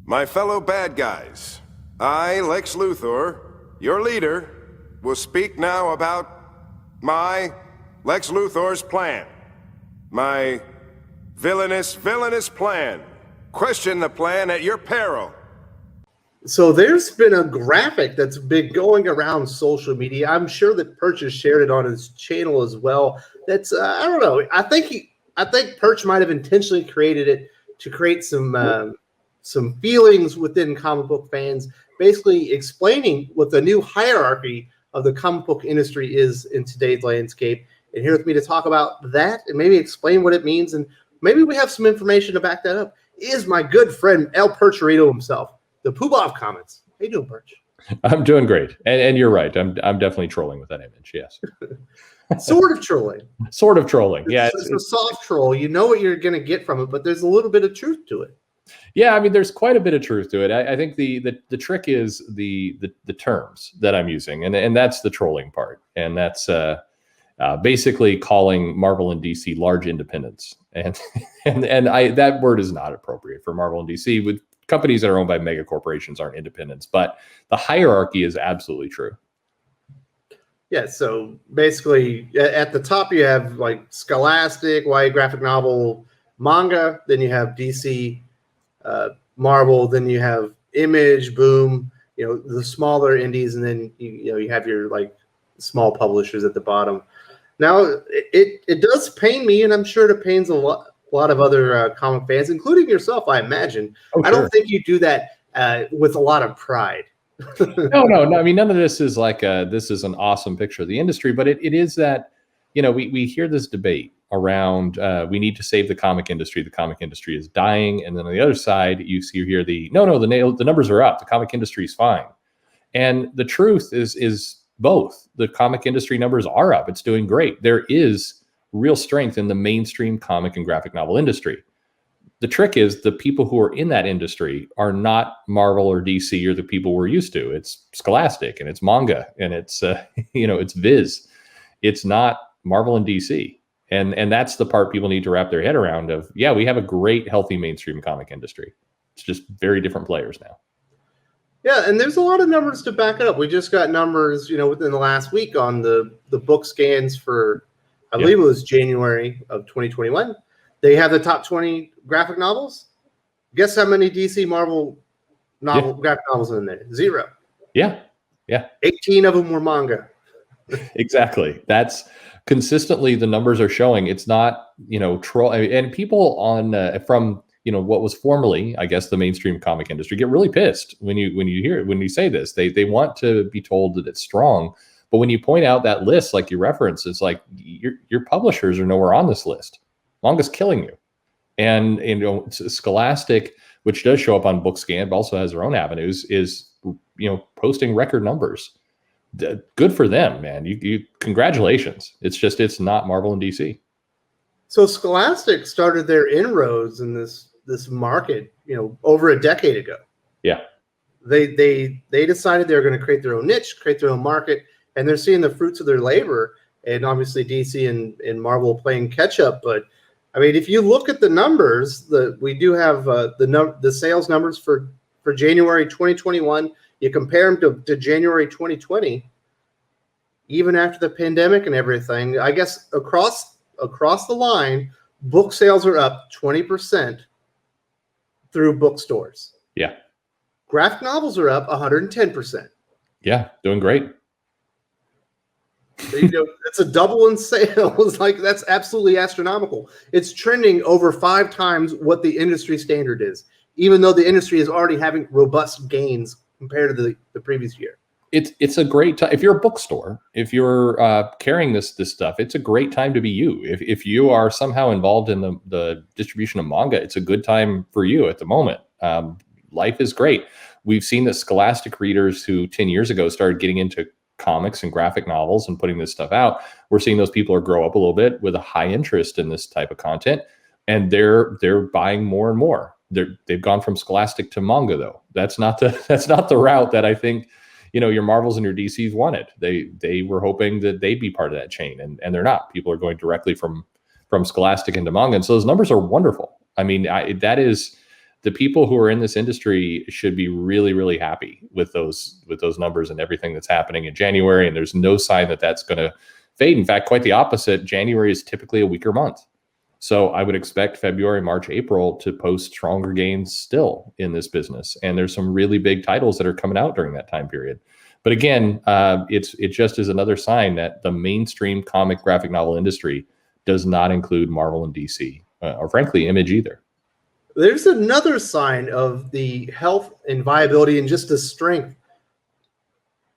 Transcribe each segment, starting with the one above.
My fellow bad guys, I, Lex Luthor, your leader, will speak now about my, Lex Luthor's plan. My villainous plan. Question the plan at your peril. So there's been a graphic that's been going around social media. I'm sure that Perch has shared it on his channel as well. That's I don't know. I think Perch might have intentionally created it to create some feelings within comic book fans, basically explaining what the new hierarchy of the comic book industry is in today's landscape. And here with me to talk about that and maybe explain what it means, and maybe we have some information to back that up, is my good friend El Percherito himself, the Poobov Comments. How you doing, Perch? I'm doing great, and you're right. I'm definitely trolling with that image. Yes, sort of trolling. Sort of trolling. Yeah, it's a soft troll. You know what you're going to get from it, but there's a little bit of truth to it. Yeah, I mean, there's quite a bit of truth to it. I think the trick is the terms that I'm using, and that's the trolling part, and that's basically calling Marvel and DC large independents, and that word is not appropriate for Marvel and DC. With companies that are owned by mega corporations aren't independents, but the hierarchy is absolutely true. Yeah, so basically at the top you have like Scholastic, YA graphic novel, manga, then you have DC, Marvel, then you have Image, Boom, the smaller indies, and then you have your like small publishers at the bottom. Now it does pain me, and I'm sure it pains a lot of other comic fans, including yourself, I imagine. Oh, sure. I don't think you do that with a lot of pride. No. I mean, none of this is like this is an awesome picture of the industry, but it is that, we hear this debate around we need to save the comic industry. The comic industry is dying. And then on the other side, you hear the numbers are up. The comic industry is fine. And the truth is both. The comic industry numbers are up. It's doing great. There is real strength in the mainstream comic and graphic novel industry. The trick is the people who are in that industry are not Marvel or DC or the people we're used to. It's Scholastic and it's manga and it's it's Viz. It's not Marvel and DC. And that's the part people need to wrap their head around of, yeah, we have a great, healthy mainstream comic industry. It's just very different players now. Yeah, and there's a lot of numbers to back it up. We just got numbers, within the last week on the book scans for, I believe it was January of 2021. They have the top 20 graphic novels. Guess how many DC Marvel graphic novels in there? 0. Yeah. 18 of them were manga. Exactly. That's consistently the numbers are showing. It's not, troll, and people on from what was formerly, I guess, the mainstream comic industry get really pissed when you say this. They want to be told that it's strong, but when you point out that list, like you reference, it's like your publishers are nowhere on this list. Manga's killing you, and Scholastic, which does show up on BookScan, but also has their own avenues, is posting record numbers. Good for them, man. You congratulations. It's not Marvel and DC. So Scholastic started their inroads in this market, over a decade ago. Yeah. They decided they were going to create their own niche, create their own market, and they're seeing the fruits of their labor. And obviously DC and Marvel playing catch up. But I mean, if you look at the numbers, we do have the sales numbers for January 2021. You compare them to January 2020, even after the pandemic and everything. I guess across the line, book sales are up 20% through bookstores. Yeah. Graphic novels are up 110%. Yeah, doing great. It's a double in sales. Like, that's absolutely astronomical. It's trending over 5 times what the industry standard is, even though the industry is already having robust gains compared to the previous year. It's a great time. If you're a bookstore, if you're carrying this stuff, it's a great time to be you. If you are somehow involved in the distribution of manga, it's a good time for you at the moment. Life is great. We've seen that Scholastic readers who 10 years ago started getting into comics and graphic novels and putting this stuff out, we're seeing those people grow up a little bit with a high interest in this type of content, and they're buying more and more. They've gone from Scholastic to manga, though. That's not the route that I think your Marvels and your DCs wanted. They were hoping that they'd be part of that chain, and they're not. People are going directly from Scholastic into manga, and so those numbers are wonderful. I mean, that is the people who are in this industry should be really, really happy with those numbers and everything that's happening in January. And there's no sign that that's going to fade. In fact, quite the opposite. January is typically a weaker month. So I would expect February, March, April to post stronger gains still in this business. And there's some really big titles that are coming out during that time period. But again, it just is another sign that the mainstream comic graphic novel industry does not include Marvel and DC, or frankly, Image either. There's another sign of the health and viability and just the strength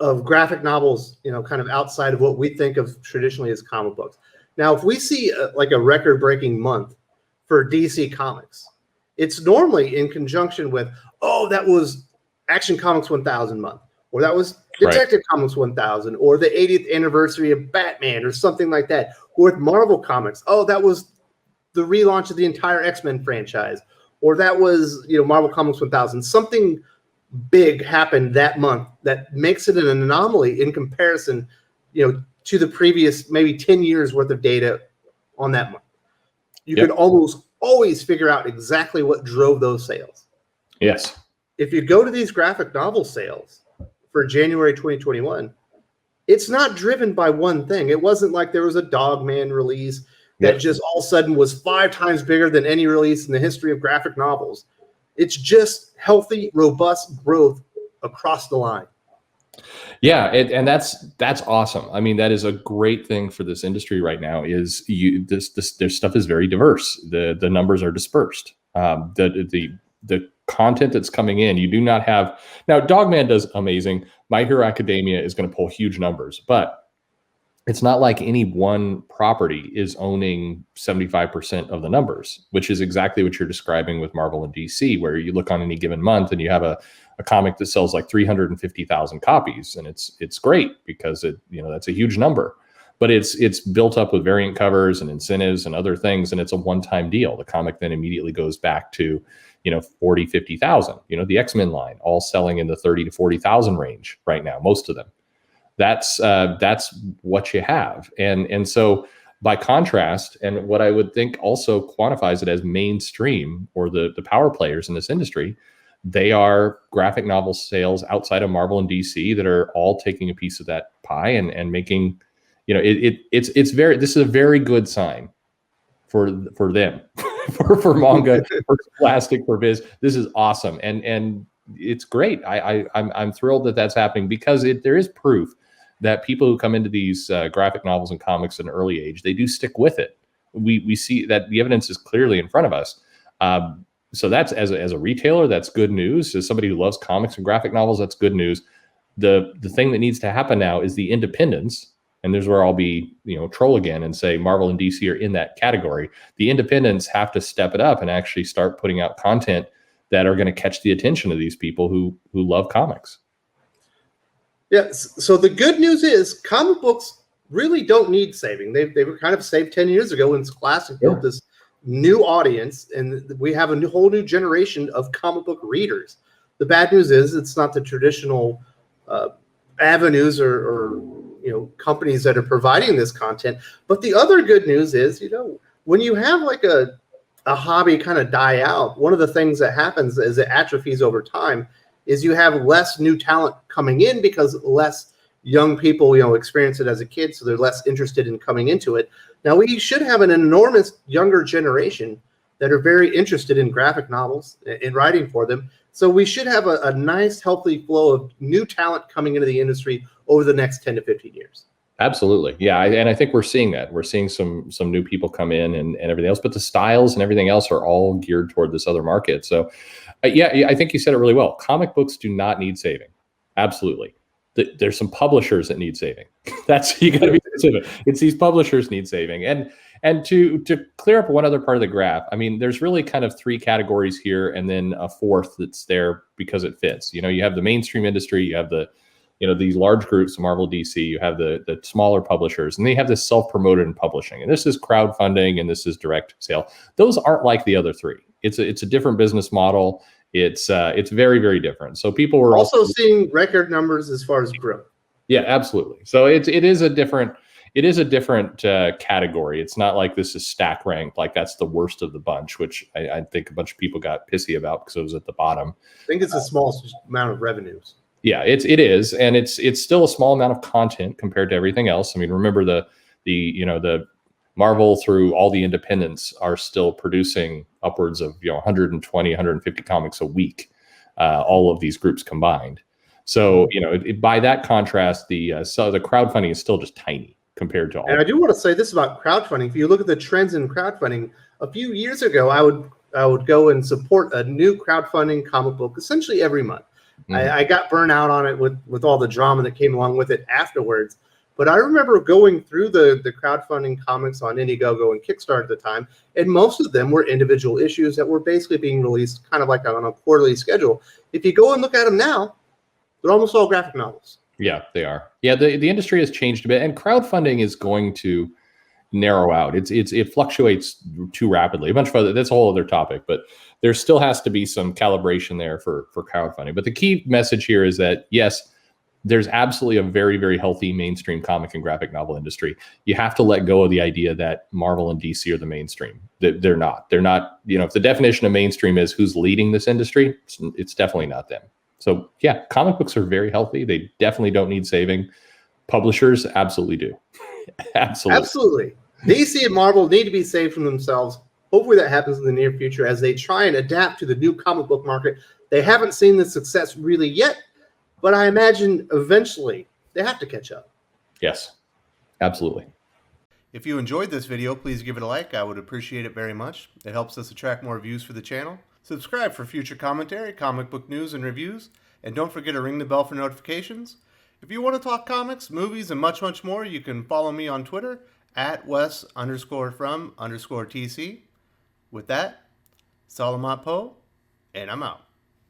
of graphic novels, kind of outside of what we think of traditionally as comic books. Now, if we see like a record-breaking month for DC Comics, it's normally in conjunction with, that was Action Comics 1000 month, or that was Detective Comics 1000, or the 80th anniversary of Batman, or something like that. Or with Marvel Comics, that was the relaunch of the entire X-Men franchise, or that was Marvel Comics 1000. Something big happened that month that makes it an anomaly in comparison, to the previous maybe 10 years worth of data on that month. You can almost always figure out exactly what drove those sales. Yes. If you go to these graphic novel sales for January 2021, it's not driven by one thing. It wasn't like there was a Dogman release that just all of a sudden was 5 times bigger than any release in the history of graphic novels. It's just healthy, robust growth across the line. Yeah, and that's awesome. I mean, that is a great thing for this industry right now. Is their stuff is very diverse. The numbers are dispersed. The content that's coming in, you do not have now. Dogman does amazing. My Hero Academia is going to pull huge numbers, but it's not like any one property is owning 75% of the numbers, which is exactly what you're describing with Marvel and DC, where you look on any given month and you have a comic that sells like 350,000 copies, and it's great because that's a huge number, but it's built up with variant covers and incentives and other things, and it's a one-time deal. The comic then immediately goes back to 40, 50,000. The X-Men line all selling in the 30 to 40,000 range right now, most of them. That's what you have, and so by contrast, and what I would think also quantifies it as mainstream, or the power players in this industry, they are graphic novel sales outside of Marvel and DC that are all taking a piece of that pie and making, this is a very good sign for them, for manga, for plastic, for Viz. This is awesome, and it's great. I'm thrilled that that's happening, because there is proof that people who come into these graphic novels and comics at an early age, they do stick with it. We see that the evidence is clearly in front of us. So that's as a retailer, that's good news. As somebody who loves comics and graphic novels, that's good news. The thing that needs to happen now is the independents, and there's where I'll be troll again and say Marvel and DC are in that category. The independents have to step it up and actually start putting out content that are going to catch the attention of these people who love comics. Yes. So the good news is comic books really don't need saving. They were kind of saved 10 years ago when Classic built this new audience, and we have a whole new generation of comic book readers. The bad news is it's not the traditional avenues or companies that are providing this content. But the other good news is, when you have like a hobby kind of die out, one of the things that happens as it atrophies over time is you have less new talent coming in, because less young people, experience it as a kid, so they're less interested in coming into it. Now, we should have an enormous younger generation that are very interested in graphic novels and writing for them. So we should have a nice, healthy flow of new talent coming into the industry over the next 10 to 15 years. Absolutely. Yeah. And I think we're seeing that. We're seeing some new people come in and everything else, but the styles and everything else are all geared toward this other market. So I think you said it really well. Comic books do not need saving. Absolutely. There's some publishers that need saving. That's, you got to be specific. It's these publishers need saving. And to clear up one other part of the graph, I mean, there's really kind of 3 categories here, and then a fourth that's there because it fits. You have the mainstream industry, you have these large groups, Marvel, DC, you have the smaller publishers, and they have this self-promoted publishing. And this is crowdfunding, and this is direct sale. Those aren't like the other 3. It's a different business model. It's very, very different. So people were also seeing record numbers as far as growth. Yeah, absolutely. So it is a different it is a different category. It's not like this is stack ranked, like that's the worst of the bunch, which I think a bunch of people got pissy about because it was at the bottom. I think it's the smallest amount of revenues. Yeah, it is, and it's still a small amount of content compared to everything else. I mean, remember the Marvel through all the independents are still producing upwards of 120, 150 comics a week, all of these groups combined. So by that contrast, the crowdfunding is still just tiny compared to all. And I do want to say this about crowdfunding. If you look at the trends in crowdfunding, a few years ago, I would go and support a new crowdfunding comic book essentially every month. I got burnt out on it with all the drama that came along with it afterwards. But I remember going through the crowdfunding comics on Indiegogo and Kickstarter at the time, and most of them were individual issues that were basically being released kind of like on a quarterly schedule. If you go and look at them now, they're almost all graphic novels. Yeah, they are. Yeah, the industry has changed a bit, and crowdfunding is going to narrow out. It fluctuates too rapidly. A bunch of that's a whole other topic, but there still has to be some calibration there for crowdfunding. But the key message here is that yes, there's absolutely a very, very healthy mainstream comic and graphic novel industry. You have to let go of the idea that Marvel and DC are the mainstream. They're not. They're not. If the definition of mainstream is who's leading this industry, it's definitely not them. So yeah, comic books are very healthy. They definitely don't need saving. Publishers absolutely do. Absolutely. DC and Marvel need to be saved from themselves. Hopefully that happens in the near future as they try and adapt to the new comic book market. They haven't seen the success really yet, but I imagine eventually they have to catch up. Yes, absolutely. If you enjoyed this video, please give it a like. I would appreciate it very much. It helps us attract more views for the channel. Subscribe for future commentary, comic book news, and reviews. And don't forget to ring the bell for notifications. If you want to talk comics, movies, and much, much more, you can follow me on Twitter at Wes_from_TC. With that, Salamat Po, and I'm out.